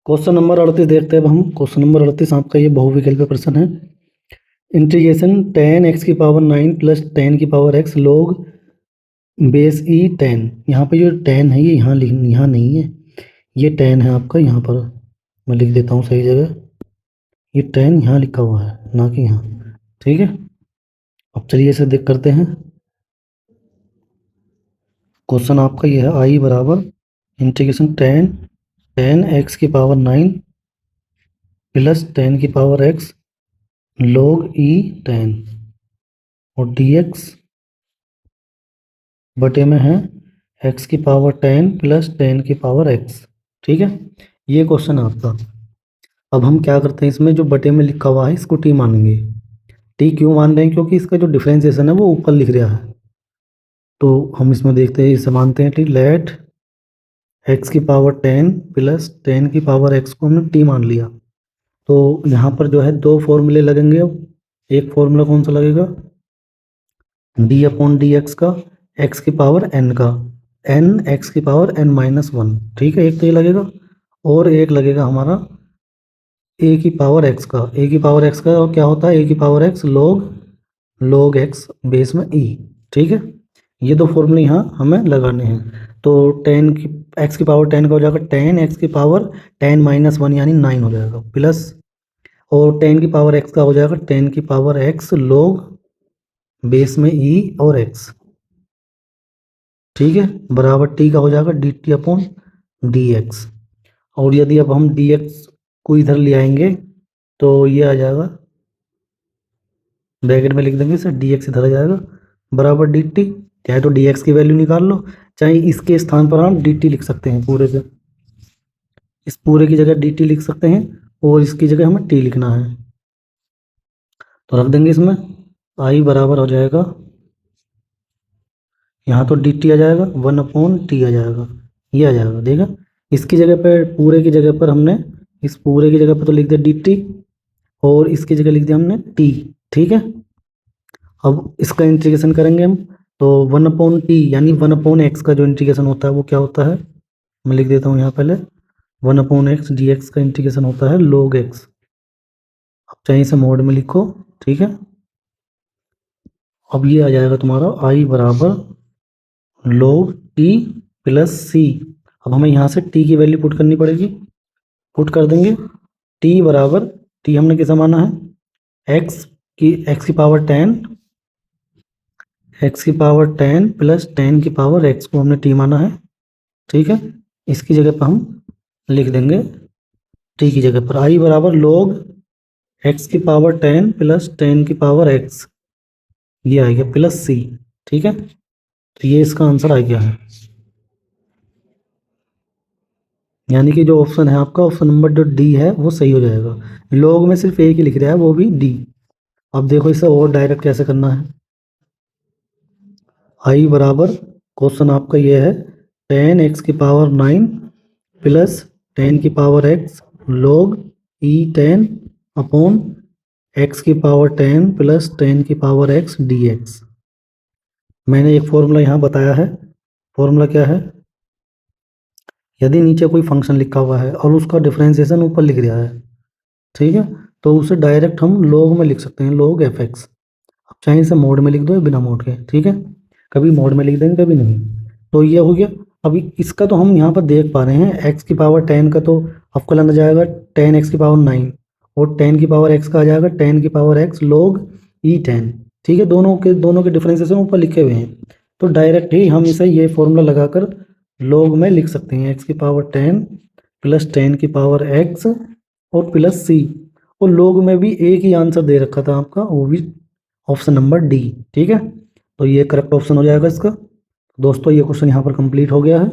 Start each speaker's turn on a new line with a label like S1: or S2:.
S1: Question number 38 देखते हैं अब हम। क्वेश्चन नंबर 38 आपका ये बहुविकल्पीय प्रश्न है। Integration 10x⁹ plus 10x log base E 10। यहाँ पे जो 10 है ये यहाँ नहीं है, ये 10 है आपका यहाँ पर। मैं लिख देता हूँ सही जगह, ये 10 यहाँ लिखा हुआ है ना कि यहाँ। ठीक है, अब चलिए इसे देख करते हैं। क्वेश्चन आपका ये है आई बराबर integration 10x⁹ plus 10x log ई 10 और dx बटे में है x⁻10 प्लस 10x। ठीक है, ये क्वेश्चन है आपका। अब हम क्या करते हैं, इसमें जो बटे में लिखा हुआ है इसको टी मानेंगे। टी क्यों मान रहे हैं? क्योंकि इसका जो डिफरेंशिएशन है वो ऊपर लिख रहा है, तो हम इसमें देखते हैं, इसे मानते हैं T. Late x⁻10 plus 10x को हमने टी मान लिया। तो यहाँ पर जो है दो फॉर्मूले लगेंगे। अब एक फॉर्मूला कौन सा लगेगा, d/dx का x⁻n का n x⁻n-1। ठीक है, एक तो ये लगेगा और एक लगेगा हमारा a⁻x का। a⁻x का और क्या होता है, a⁻x log x बेस में e। ठीक है, ये दो फॉर्मूले यहाँ हमें लगाने हैं। तो 10x⁻10 का हो जाएगा 10x⁻10-1 यानी 9 हो जाएगा, प्लस और 10x का हो जाएगा 10x log बेस में e और x। ठीक है, बराबर टी का हो जाएगा dt/dx। और यदि अब हम dx को इधर ले आएंगे तो ये आ जाएगा, ब्रैकेट में लिख देंगे सर, dx इधर आ जाएगा बराबर dt। चाहे तो dx की वैल्यू निकाल लो, चाहे इसके स्थान पर हम dt लिख सकते हैं। पूरे पे इस पूरे की जगह dt लिख सकते हैं और इसकी जगह हमें t लिखना है, तो रख देंगे इसमें। आई बराबर हो जाएगा, यहाँ तो dt आ जाएगा 1/t आ जाएगा, ये आ जाएगा। देखा, इसकी जगह पर, पूरे की जगह पर हमने, इस पूरे की जगह पर तो लिख दिया dt और इसकी जगह लिख दिया हमने t। ठीक है, अब इसका इंटीग्रेशन करेंगे हम, तो 1/t यानी 1/x का जो इंटीग्रेशन होता है वो क्या होता है, मैं लिख देता हूँ यहाँ पहले। 1/x dx का इंटीग्रेशन होता है log x। अब चाहे इसे मोड में लिखो। ठीक है, अब ये आ जाएगा तुम्हारा i बराबर log t प्लस c। अब हमें यहाँ से t की वैल्यू पुट करनी पड़ेगी, पुट कर देंगे। t बराबर, t हमने कैसा माना है, x⁻10 प्लस 10x को हमने t माना है। ठीक है, इसकी जगह पर हम लिख देंगे t की जगह पर i बराबर log x⁻10 प्लस 10x, ये आ गया प्लस c। ठीक है, तो ये इसका आंसर आ गया है, यानी कि जो ऑप्शन है आपका, ऑप्शन नंबर जो डी है वो सही हो जाएगा। log में सिर्फ एक ही लिख रहा है, वो भी d। अब देखो इसे और डायरेक्ट कैसे करना है। आई बराबर, क्वेश्चन आपका ये है 10x⁹ plus 10x log e10 upon x⁻10 plus 10x dx। मैंने एक फॉर्मूला यहाँ बताया है। फॉर्मूला क्या है, यदि नीचे कोई फंक्शन लिखा हुआ है और उसका डिफरेंशिएशन ऊपर लिख रहा है, ठीक है, तो उसे डायरेक्ट हम log में लिख सकते हैं, log f(x). अब चाहे इसे मोड में लिख दो या बिना मोड के। ठीक है, कभी मोड में लिख देंगे कभी नहीं। तो ये हो गया। अभी इसका तो हम यहाँ पर देख पा रहे हैं, x⁻10 का तो अवकलन आ जाएगा 10x⁹ और 10x का आ जाएगा 10x log e10। ठीक है, दोनों के डिफरेंशिएशन ऊपर लिखे हुए हैं, तो डायरेक्ट ही हम इसे ये फॉर्मूला लगाकर log में लिख सकते हैं, x⁻10 प्लस 10x और प्लस c। और log में भी एक ही आंसर दे रखा था आपका, वो भी ऑप्शन नंबर डी। ठीक है, तो ये करेक्ट ऑप्शन हो जाएगा इसका। दोस्तों ये क्वेश्चन यहाँ पर कंप्लीट हो गया है।